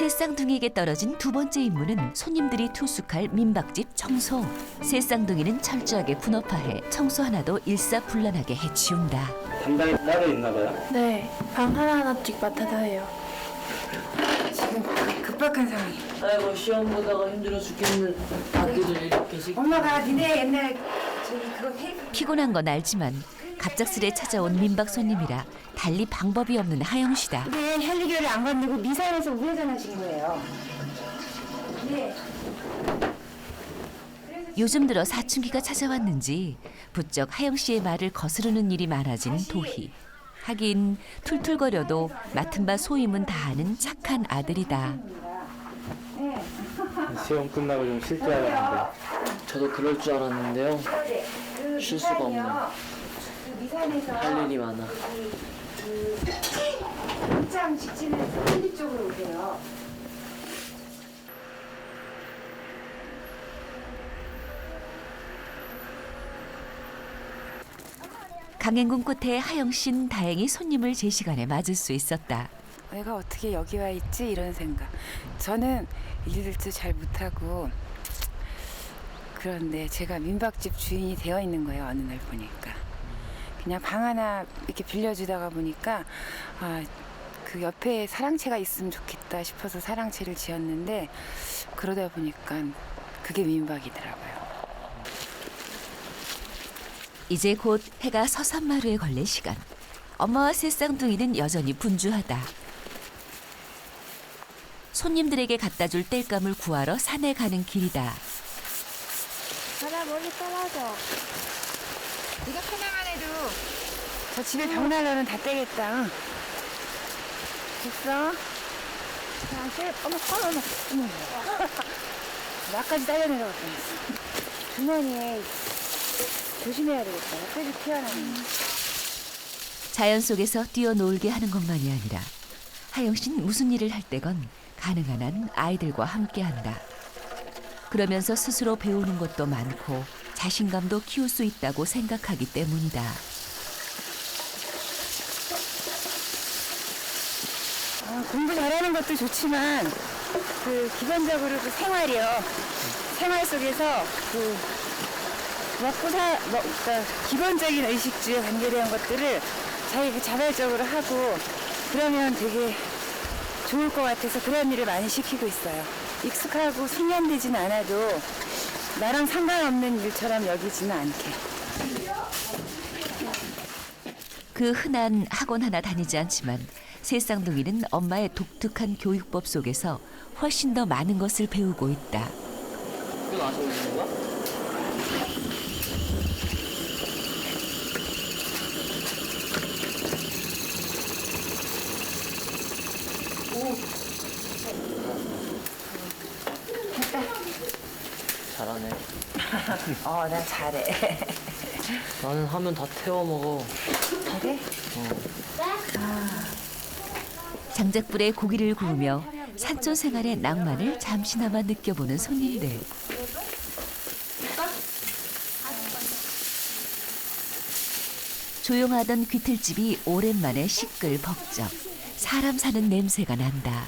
새 쌍둥이에게 떨어진 두 번째 임무는 손님들이 투숙할 민박집 청소. 새 쌍둥이는 철저하게 분업화해 청소 하나도 일사불란하게 해치운다. 담당이 따로 있나 봐요? 네, 방 하나하나씩 맡아서 해요. 지금 급박한 상황이에요. 아이고 시험 보다가 힘들어 죽겠는 아기들 이렇게 씩 엄마가 니네 옛날에 저기 그거 테이프 피곤한 건 알지만 갑작스레 찾아온 민박 손님이라 달리 방법이 없는 하영 씨다. 네, 혈리교를 안 건네고 미사일에서 우회전하신 거예요. 네. 요즘 들어 사춘기가 찾아왔는지 부쩍 하영 씨의 말을 거스르는 일이 많아진 도희. 하긴 툴툴거려도 맡은 바 소임은 다하는 착한 아들이다. 시험 끝나고 좀 쉴 줄 알았는데. 저도 그럴 줄 알았는데요. 쉴 수가 없네. 할 일이 많아. 입장 직진을 힐리 쪽으로 오세요. 강행군 끝에 하영 씨는 다행히 손님을 제 시간에 맞을 수 있었다. 내가 어떻게 여기 와 있지 이런 생각. 저는 일들도 잘 못하고 그런데 제가 민박집 주인이 되어 있는 거예요. 어느 날 보니까 그냥 방 하나 이렇게 빌려주다가 보니까 그 옆에 사랑채가 있으면 좋겠다 싶어서 사랑채를 지었는데 그러다 보니까 그게 민박이더라고요. 이제 곧 해가 서산마루에 걸릴 시간. 엄마와 새 쌍둥이는 여전히 분주하다. 손님들에게 갖다 줄 땔감을 구하러 산에 가는 길이다. 하나 멀리 떨어져. 네가 하나만 해도 저 집에 벽난로는 다 떼겠다. 응. 됐어? 어머. 나까지 딸려 내려갈 뻔했어. 주머니에 조심해야 되겠다. 옆에서 튀어나오는. 자연 속에서 뛰어놀게 하는 것만이 아니라 하영 씨는 무슨 일을 할 때건 가능한 한 아이들과 함께한다. 그러면서 스스로 배우는 것도 많고 자신감도 키울 수 있다고 생각하기 때문이다. 공부 잘하는 것도 좋지만 그 기본적으로 그 생활이요. 생활 속에서 그 그러니까 기본적인 의식주에 관계된 것들을 자기 자발적으로 하고 그러면 되게 좋을 것 같아서 그런 일을 많이 시키고 있어요. 익숙하고 숙련되진 않아도 나랑 상관없는 일처럼 여기지는 않게. 그 흔한 학원 하나 다니지 않지만 새 쌍둥이는 엄마의 독특한 교육법 속에서 훨씬 더 많은 것을 배우고 있다. 이거 나서 오는 거야? 잘하네. 나 잘해. 나는 하면 다 태워 먹어. 그래? 장작불에 고기를 구우며 산촌 생활의 낭만을 잠시나마 느껴보는 손님들. 조용하던 귀틀집이 오랜만에 시끌벅적. 사람 사는 냄새가 난다.